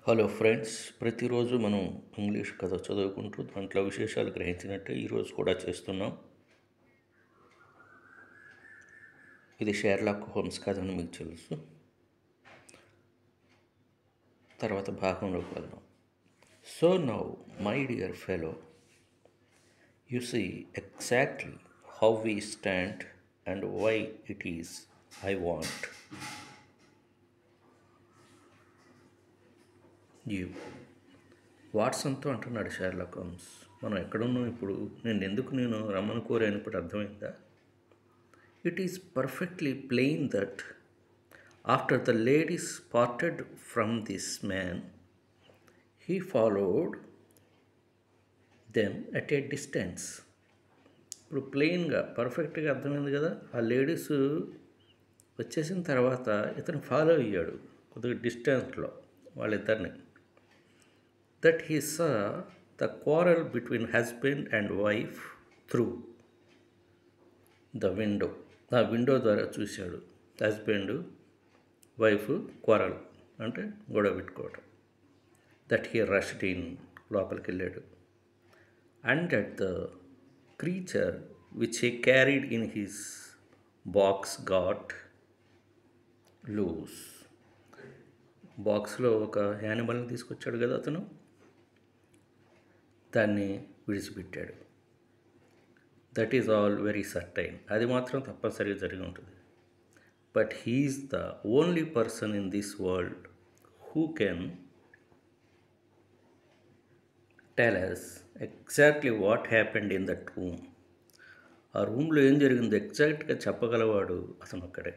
Hello friends, ప్రతిరోజు మనం English కథ చదువుకుంటూ దాంట్లో విశేషాలు గ్రహించినట్టే ఈరోజు కూడా చేస్తున్నాం. ఇది షెర్లాక్ హోమ్స్ కథ అని మీకు తెలుసు. తర్వాత భాగంలోకి వెళ్దాం. So now my dear fellow, you see exactly how we stand and why it is I want you. వాట్సన్తో అంటున్నాడు షెర్లాక్ హోమ్స్. మనం ఎక్కడున్నాం ఇప్పుడు? నేను రమ్మని కోరాను, ఇప్పుడు అర్థమైందా? It is perfectly plain that after the ladies parted from this man he followed them at a distance. ఇప్పుడు ప్లెయిన్గా పర్ఫెక్ట్గా అర్థమైంది కదా. ఆ లేడీస్ వచ్చేసిన తర్వాత ఇతను ఫాలో అయ్యాడు కొద్దిగా డిస్టెన్స్లో వాళ్ళిద్దరిని. That he saw the quarrel between husband and wife through the window. ఆ విండో ద్వారా చూశాడు హస్బెండ్ వైఫ్ క్వారల్ అంటే గొడవ పెట్టుకోవటం. దట్ హీ రష్డ్ ఇన్, లోపలికి వెళ్ళాడు. And at the creature which he carried in his box got loose. బాక్స్లో ఒక యానిమల్ని తీసుకొచ్చాడు కదా అతను, దాన్ని విడిచిపెట్టాడు. That is all very certain. అది మాత్రం తప్పనిసరిగా జరిగి ఉంటుంది. But he's the only person in this world who can tell us exactly what happened in that room. ఆ రూమ్లో ఏం జరిగిందో ఎగ్జాక్ట్గా చెప్పగలవాడు అతను ఒక్కడే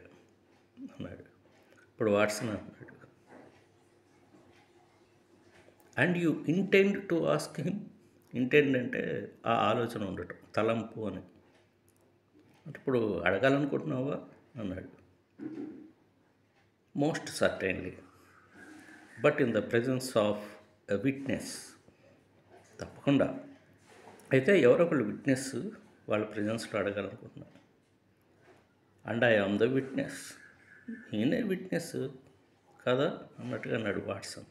అన్నాడు. ఇప్పుడు వాట్సన్ అన్నాడు, and you intend to ask him. Intend అంటే ఆ ఆలోచన ఉండటం, తలంపు అని. అంటే ఇప్పుడు అడగాలనుకుంటున్నావా అన్నాడు. Most certainly, but in the presence of a witness. తప్పకుండా. అయితే ఎవరో ఒకళ్ళు విట్నెస్ వాళ్ళ ప్రెజెన్స్లో అడగాలనుకుంటున్నాను. And I am the witness. నేనే విట్నెస్ కదా అన్నట్టుగా అన్నాడు Watson.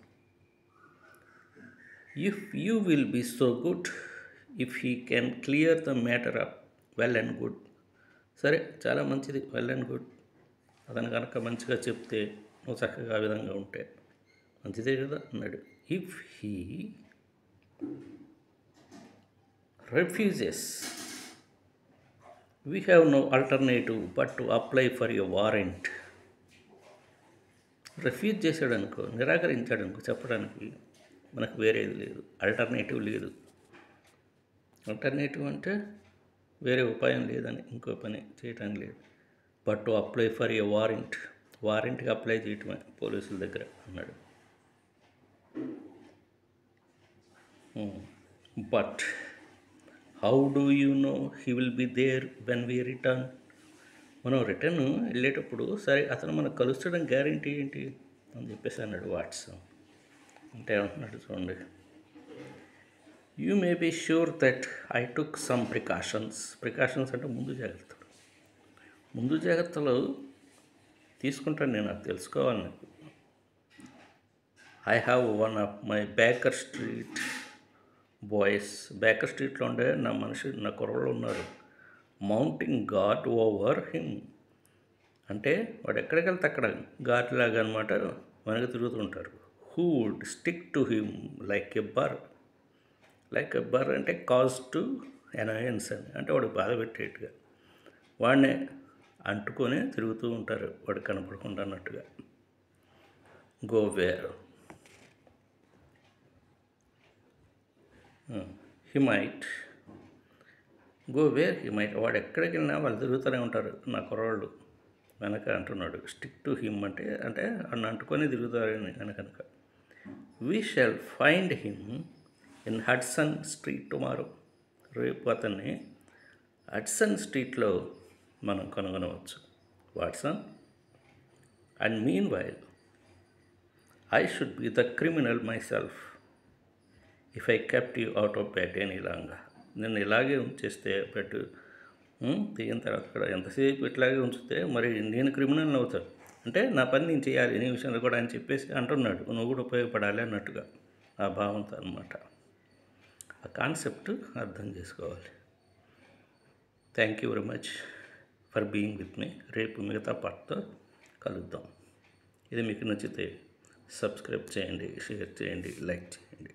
If you will be so good, if he can clear the matter up, well and good. సరే, చాలా మంచిది, వెల్ అండ్ గుడ్. అతను కనుక మంచిగా చెప్తే, నువ్వు చక్కగా ఆ విధంగా ఉంటే మంచిదే కదా అన్నాడు. If he refuses, we have no alternative but to apply for a warrant. Refuse చేశాడు అనుకో, నిరాకరించాడు అనుకో, చెప్పడానికి మనకు వేరేది లేదు, ఆల్టర్నేటివ్ లేదు. ఆల్టర్నేటివ్ అంటే వేరే ఉపాయం లేదని, ఇంకో పని చేయటానికి లేదు. But to apply for a warrant, వారెంట్కి అప్లై చేయటమే పోలీసుల దగ్గర అన్నాడు. But how do you know he will be there when we return. మనం రిటర్న్ వెళ్ళేటప్పుడు సరే అతను మనకు కలుస్తాడని గ్యారంటీ ఏంటి అని చెప్పేసి అన్నాడు వాట్సన్. అంటే అంటున్నాడు చూడండి, you may be sure that I took some precautions. Precautions అంటే ముందు జాగ్రత్తలు. ముందు జాగ్రత్తలు తీసుకుంటాను నేను, అది తెలుసుకోవాలి నాకు. I have one of my Baker Street boys. Baker స్ట్రీట్లో ఉండే నా కుర్రలు ఉన్నారు. Mounting guard over him. అంటే వాడు ఎక్కడికి వెళ్తే అక్కడ గార్డ్ లాగా అనమాట, వెనక తిరుగుతుంటారు. Who would stick to him like a burr. Like a బర్ అంటే కాజ్ టు ఎనయన్స్ అని, అంటే వాడు బాధ పెట్టేట్టుగా వాడినే అంటుకొని తిరుగుతూ ఉంటారు, వాడు కనపడకుండా అన్నట్టుగా. Go where he might, go where he might. వాడు ఎక్కడికి వెళ్ళినా వాళ్ళు తిరుగుతూనే ఉంటారు నా కుర్రాళ్ళు వెనక అంటున్నాడు. స్టిక్ టు హిమ్ అంటే అంటే వాడిని అంటుకొని తిరుగుతారని వెనకనక. We shall find him in Hudson street tomorrow. రేపు అతన్ని హడ్సన్ స్ట్రీట్లో మనం కనుగొనవచ్చు Watson. And meanwhile I should be the criminal myself if I kept you out of bed any longer. నేను ఇలాగే ఉంచేస్తే బెడ్ దిగిన తర్వాత కూడా ఎంతసేపు ఇట్లాగే ఉంచితే మరి నేను క్రిమినల్ అవుతాను. అంటే నా పని నేను చేయాలి నీ విషయంలో కూడా అని చెప్పేసి అంటున్నాడు, నువ్వు కూడా ఉపయోగపడాలి అన్నట్టుగా ఆ భావంతో అనమాట. ఆ కాన్సెప్ట్ అర్థం చేసుకోవాలి. Thank you very much for being with me. రేపు మిగతా పార్ట్తో కలుద్దాం. ఇది మీకు నచ్చితే సబ్స్క్రైబ్ చేయండి, షేర్ చేయండి, లైక్ చేయండి.